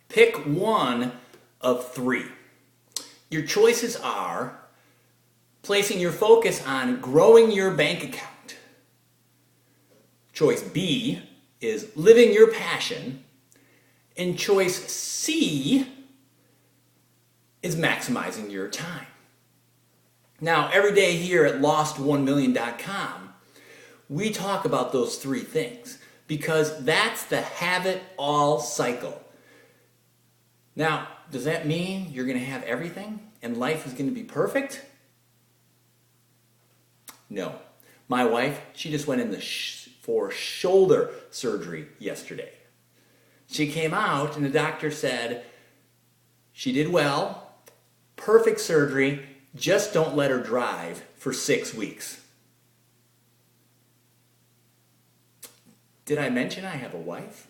Pick one of three. Your choices are placing your focus on growing your bank account. Choice B is living your passion. And choice C is maximizing your time. Now, every day here at lost1million.com, we talk about those three things because that's the have it all cycle. Now, does that mean you're going to have everything and life is going to be perfect? No. My wife, she just went in for shoulder surgery yesterday. She came out and the doctor said she did well, perfect surgery, just don't let her drive for 6 weeks. Did I mention I have a wife,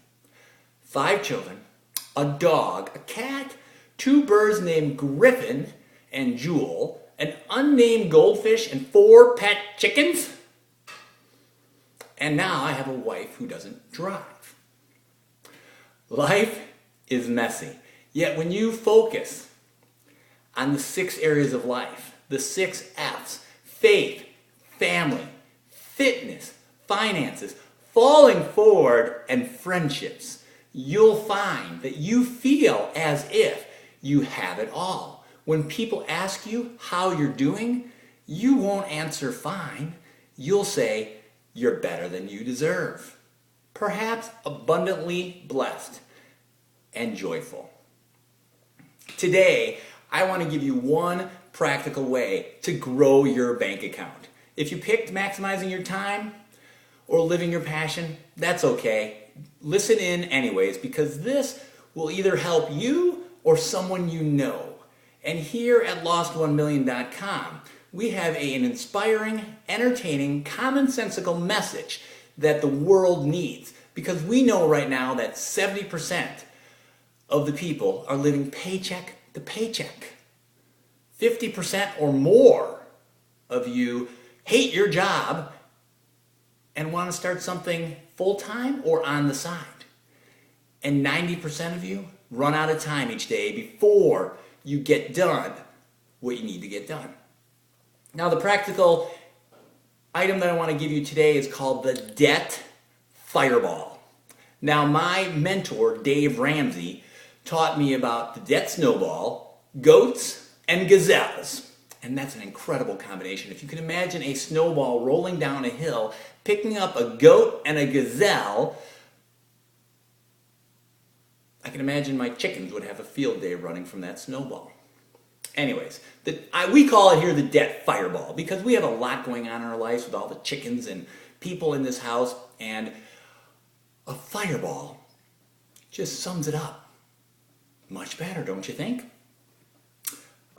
5 children, a dog, a cat, 2 birds named Griffin and Jewel, an unnamed goldfish, and 4 pet chickens? And now I have a wife who doesn't drive. Life is messy, yet when you focus on the 6 areas of life, the 6 F's, faith, family, fitness, finances, falling forward, and friendships, you'll find that you feel as if you have it all. When people ask you how you're doing, you won't answer fine. You'll say you're better than you deserve. Perhaps abundantly blessed and joyful. Today, I want to give you one practical way to grow your bank account. If you picked maximizing your time or living your passion, that's okay. Listen in anyways, because this will either help you or someone you know. And here at lost1million.com, we have an inspiring, entertaining, commonsensical message that the world needs. Because we know right now that 70% of the people are living paycheck to paycheck. 50% or more of you hate your job and want to start something full-time or on the side. And 90% of you run out of time each day before you get done what you need to get done. Now, the practical item that I want to give you today is called the Debt Fireball. Now, my mentor, Dave Ramsey, taught me about the debt snowball, goats, and gazelles. And that's an incredible combination. If you can imagine a snowball rolling down a hill, picking up a goat and a gazelle, I can imagine my chickens would have a field day running from that snowball. Anyways, we call it here the debt fireball because we have a lot going on in our lives with all the chickens and people in this house, and a fireball just sums it up much better, don't you think?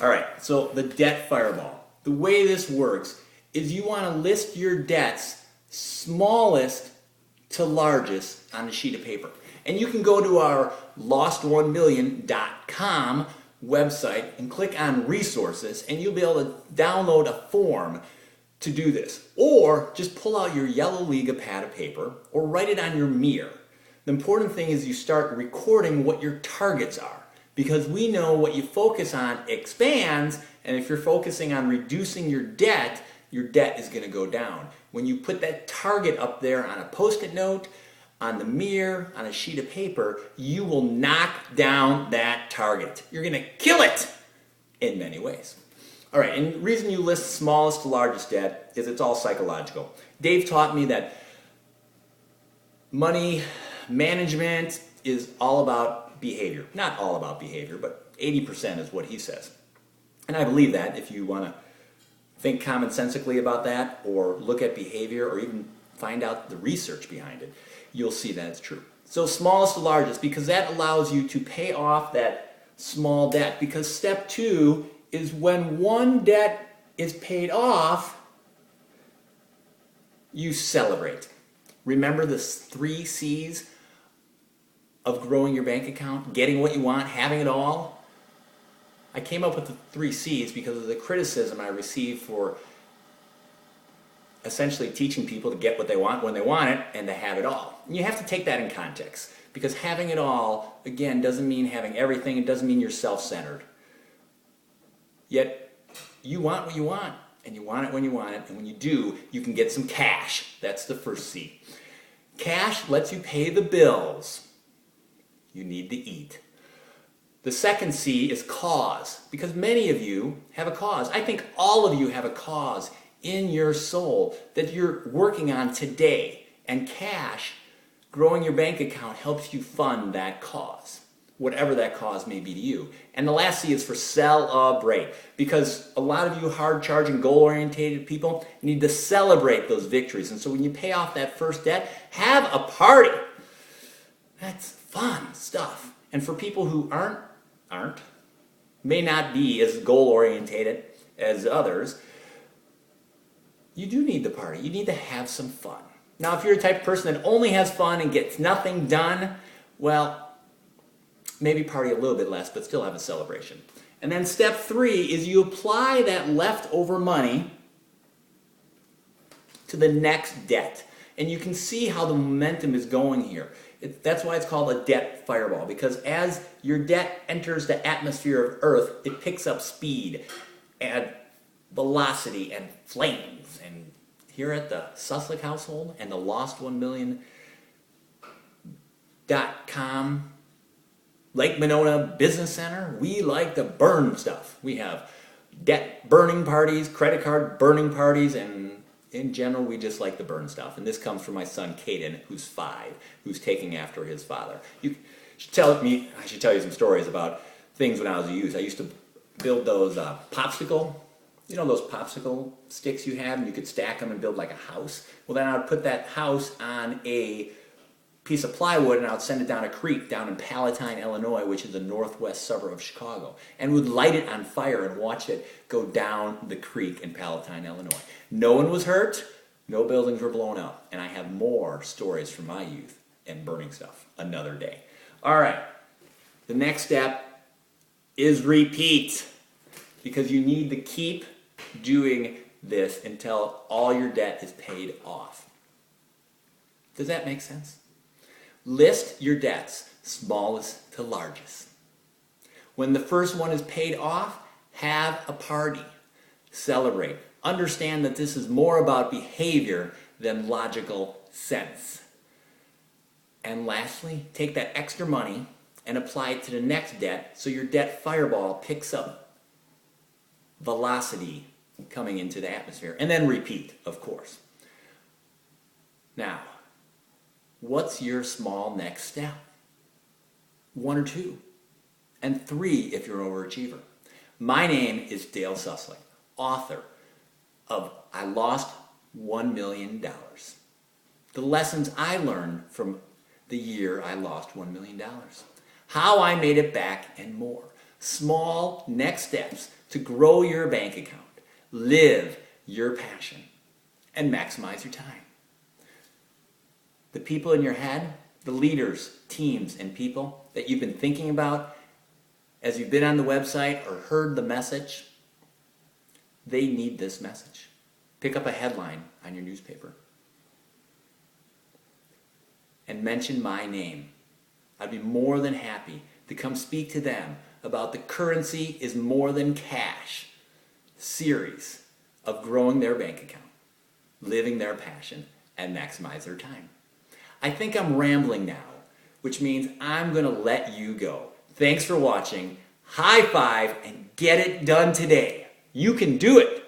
All right, so the debt fireball. The way this works is you want to list your debts smallest to largest on a sheet of paper. And you can go to our lost1million.com website and click on resources, and you'll be able to download a form to do this. Or just pull out your yellow Liga pad of paper or write it on your mirror. The important thing is you start recording what your targets are, because we know what you focus on expands, and if you're focusing on reducing your debt is going to go down. When you put that target up there on a Post-it note, on the mirror, on a sheet of paper, you will knock down that target. You're going to kill it in many ways. All right, and the reason you list smallest to largest debt is it's all psychological. Dave taught me that money management is all about behavior. Not all about behavior, but 80% is what he says. And I believe that. If you want to think commonsensically about that, or look at behavior, or even find out the research behind it, you'll see that it's true. So smallest to largest, because that allows you to pay off that small debt. Because step 2 is when one debt is paid off, you celebrate. Remember the 3 C's of growing your bank account? Getting what you want, having it all? I came up with the 3 C's because of the criticism I received for essentially teaching people to get what they want when they want it and to have it all. And you have to take that in context. Because having it all, again, doesn't mean having everything. It doesn't mean you're self-centered. Yet, you want what you want, and you want it when you want it, and when you do, you can get some cash. That's the first C. Cash lets you pay the bills you need to eat. The second C is cause, because many of you have a cause. I think all of you have a cause in your soul that you're working on today, and cash, growing your bank account, helps you fund that cause, whatever that cause may be to you. And the last C is for celebrate, because a lot of you hard-charging, goal-oriented people need to celebrate those victories. And so when you pay off that first debt, have a party. That's fun stuff. And for people who may not be as goal-oriented as others, you do need the party. You need to have some fun. Now, if you're a type of person that only has fun and gets nothing done, well, maybe party a little bit less, but still have a celebration. And then step 3 is you apply that leftover money to the next debt. And you can see how the momentum is going here. That's why it's called a debt fireball, because as your debt enters the atmosphere of Earth, it picks up speed and velocity and flames. And here at the Susslich household and the lost1million.com Lake Monona Business Center, we like to burn stuff. We have debt burning parties, credit card burning parties, and in general, we just like to burn stuff. And this comes from my son, Caden, who's 5, who's taking after his father. I should tell you some stories about things when I was a youth. I used to build those those popsicle sticks you have, and you could stack them and build like a house. Well, then I would put that house on a piece of plywood, and I would send it down a creek down in Palatine, Illinois, which is a northwest suburb of Chicago, and would light it on fire and watch it go down the creek in Palatine, Illinois. No one was hurt, no buildings were blown up, and I have more stories from my youth and burning stuff another day. All right, the next step is repeat, because you need to keep doing this until all your debt is paid off. Does that make sense? List your debts, smallest to largest. When the first one is paid off, have a party. Celebrate. Understand that this is more about behavior than logical sense. And lastly, take that extra money and apply it to the next debt so your debt fireball picks up velocity coming into the atmosphere. And then repeat, of course. Now, what's your small next step? 1 or 2. And 3 if you're an overachiever. My name is Dale Susslich, author of I Lost $1 Million. The lessons I learned from the year I lost $1 million. How I made it back and more. Small next steps to grow your bank account, live your passion, and maximize your time. The people in your head, the leaders, teams, and people that you've been thinking about as you've been on the website or heard the message, they need this message. Pick up a headline on your newspaper and mention my name. I'd be more than happy to come speak to them about the Currency is More Than Cash series of growing their bank account, living their passion, and maximize their time. I think I'm rambling now, which means I'm going to let you go. Thanks for watching. High five and get it done today. You can do it.